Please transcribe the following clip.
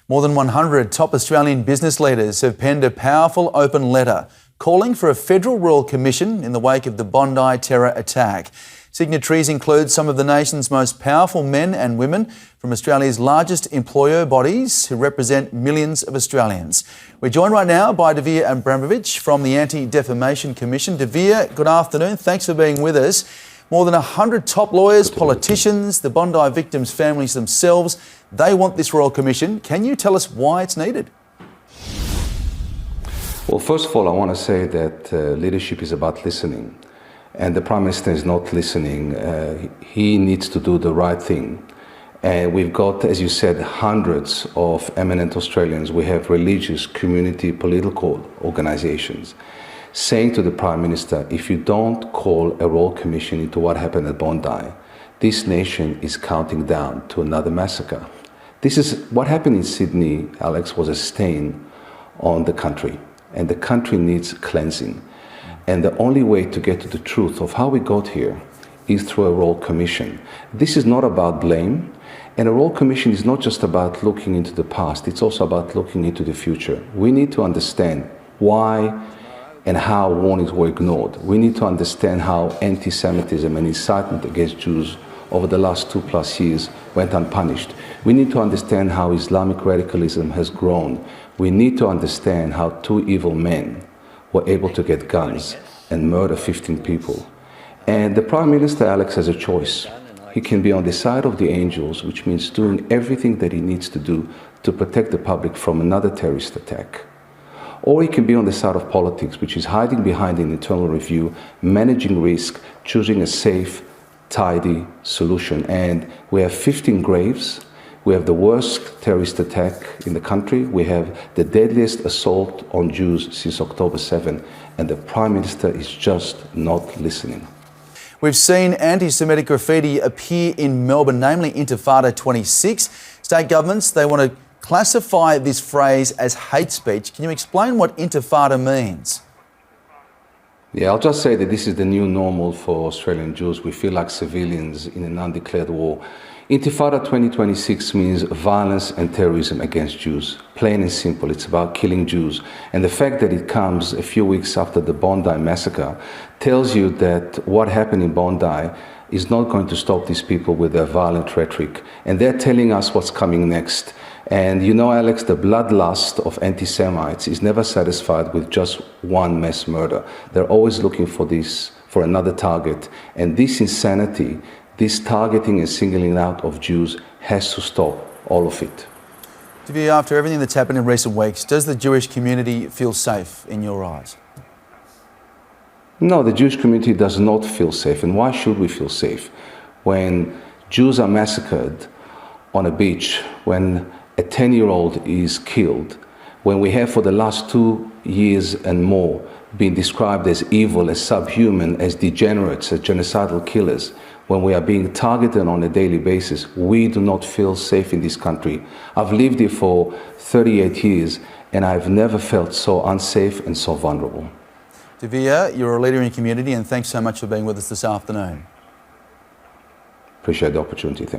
More than 100 top Australian business leaders have penned a powerful open letter calling for a federal royal commission in the wake of the Bondi terror attack. Signatories include some of the nation's most powerful men and women from Australia's largest employer bodies who represent millions of Australians. We're joined right now by Dvir Abramovich from the Anti-Defamation Commission. Dvir, good afternoon. Thanks for being with us. More than 100 top lawyers, politicians, the Bondi victims' families themselves, they want this Royal Commission. Can you tell us why it's needed? Well, first of all, I want to say that leadership is about listening. And the Prime Minister is not listening. He needs to do the right thing. And we've got, as you said, hundreds of eminent Australians. We have religious, community, political organisations saying to the Prime Minister, if you don't call a Royal Commission into what happened at Bondi, this nation is counting down to another massacre. This is what happened in Sydney, Alex, was a stain on the country, and the country needs cleansing. And the only way to get to the truth of how we got here is through a Royal Commission. This is not about blame, and a Royal Commission is not just about looking into the past, it's also about looking into the future. We need to understand why and how warnings were ignored. We need to understand how anti-Semitism and incitement against Jews over the last 2+ years went unpunished. We need to understand how Islamic radicalism has grown. We need to understand how two evil men were able to get guns and murder 15 people. And the Prime Minister, Alex, has a choice. He can be on the side of the angels, which means doing everything that he needs to do to protect the public from another terrorist attack. Or he can be on the side of politics, which is hiding behind an internal review, managing risk, choosing a safe, tidy solution. And we have 15 graves. We have the worst terrorist attack in the country. We have the deadliest assault on Jews since October 7. And the Prime Minister is just not listening. We've seen anti-Semitic graffiti appear in Melbourne, namely Intifada 26. State governments, they want to classify this phrase as hate speech. Can you explain what Intifada means? Yeah, I'll just say that this is the new normal for Australian Jews. We feel like civilians in an undeclared war. Intifada 2026 means violence and terrorism against Jews. Plain and simple, it's about killing Jews. And the fact that it comes a few weeks after the Bondi massacre tells you that what happened in Bondi is not going to stop these people with their violent rhetoric. And they're telling us what's coming next. And you know, Alex, the bloodlust of anti-Semites is never satisfied with just one mass murder. They're always looking for another target. And this insanity, this targeting and singling out of Jews has to stop, all of it. Dvir, after everything that's happened in recent weeks, does the Jewish community feel safe in your eyes? No, the Jewish community does not feel safe. And why should we feel safe? When Jews are massacred on a beach, when a 10-year-old is killed, when we have for the last 2 years and more been described as evil, as subhuman, as degenerates, as genocidal killers, when we are being targeted on a daily basis, we do not feel safe in this country. I've lived here for 38 years and I've never felt so unsafe and so vulnerable. Dvir, you're a leader in your community, and thanks so much for being with us this afternoon. Appreciate the opportunity. Thanks.